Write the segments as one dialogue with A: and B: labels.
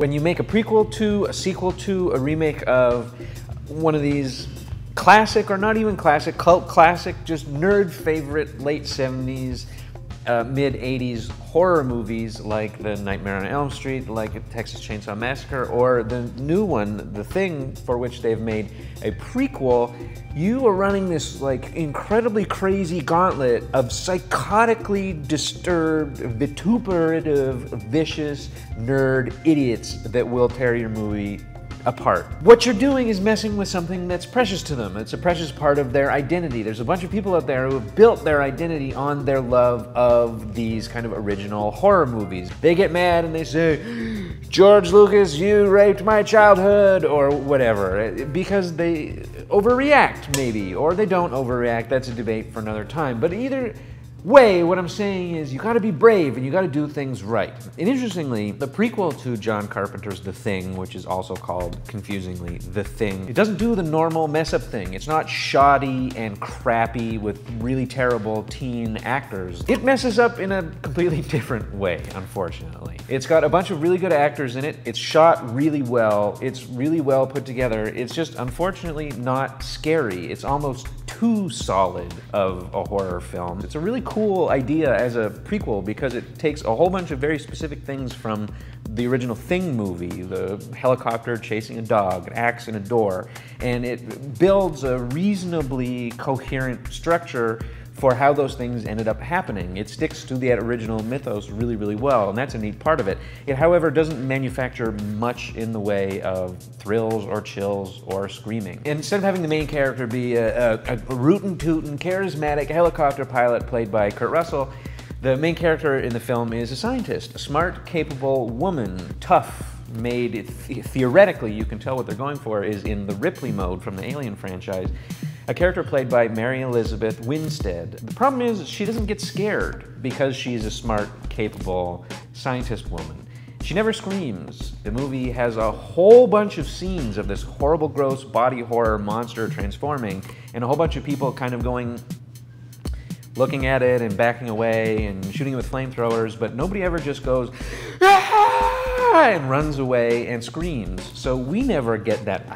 A: When you make a prequel to, a sequel to, a remake of one of these classic, or not even classic, cult classic, just nerd favorite late 70s, mid 80s horror movies like the Nightmare on Elm Street, like Texas Chainsaw Massacre, or the new one, The Thing, for which they've made a prequel, you are running this like incredibly crazy gauntlet of psychotically disturbed, vituperative, vicious nerd idiots that will tear your movie apart. What you're doing is messing with something that's precious to them. It's a precious part of their identity. There's a bunch of people out there who have built their identity on their love of these kind of original horror movies. They get mad and they say, George Lucas, you raped my childhood, or whatever, because they overreact maybe, or they don't overreact. That's a debate for another time. But either way, what I'm saying is you gotta be brave and you gotta do things right. And interestingly, the prequel to John Carpenter's The Thing, which is also called, confusingly, The Thing, it doesn't do the normal mess-up thing. It's not shoddy and crappy with really terrible teen actors. It messes up in a completely different way, unfortunately. It's got a bunch of really good actors in it. It's shot really well. It's really well put together. It's just, unfortunately, not scary. It's almost too solid of a horror film. It's a really cool idea as a prequel because it takes a whole bunch of very specific things from the original Thing movie, the helicopter chasing a dog, an axe in a door, and it builds a reasonably coherent structure for how those things ended up happening. It sticks to the original mythos really, really well, and that's a neat part of it. It, however, doesn't manufacture much in the way of thrills or chills or screaming. And instead of having the main character be a rootin'-tootin', charismatic helicopter pilot played by Kurt Russell, the main character in the film is a scientist, a smart, capable woman, tough, made, theoretically, you can tell what they're going for, is in the Ripley mode from the Alien franchise. A character played by Mary Elizabeth Winstead. The problem is she doesn't get scared because she's a smart, capable scientist woman. She never screams. The movie has a whole bunch of scenes of this horrible, gross body horror monster transforming, and a whole bunch of people kind of going, looking at it and backing away and shooting it with flamethrowers, but nobody ever just goes, ah, and runs away and screams. So we never get that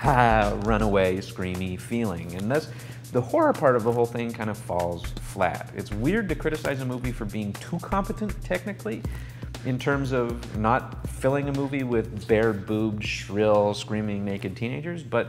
A: runaway, screamy feeling. And that's the horror part of the whole thing kind of falls flat. It's weird to criticize a movie for being too competent technically in terms of not filling a movie with bare-boobed, shrill, screaming naked teenagers, but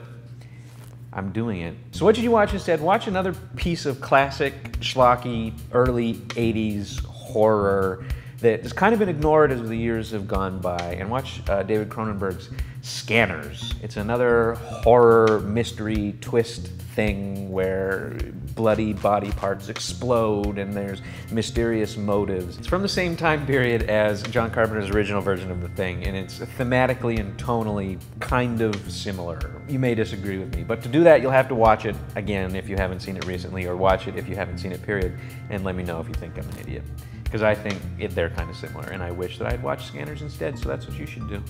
A: I'm doing it. So what did you watch instead? Watch another piece of classic, schlocky, early 80s horror that has kind of been ignored as the years have gone by, and watch David Cronenberg's Scanners. It's another horror mystery twist thing where bloody body parts explode and there's mysterious motives. It's from the same time period as John Carpenter's original version of The Thing, and it's thematically and tonally kind of similar. You may disagree with me, but to do that you'll have to watch it again if you haven't seen it recently, or watch it if you haven't seen it, period, and let me know if you think I'm an idiot. Because I think they're kind of similar, and I wish that I'd watched Scanners instead, so that's what you should do.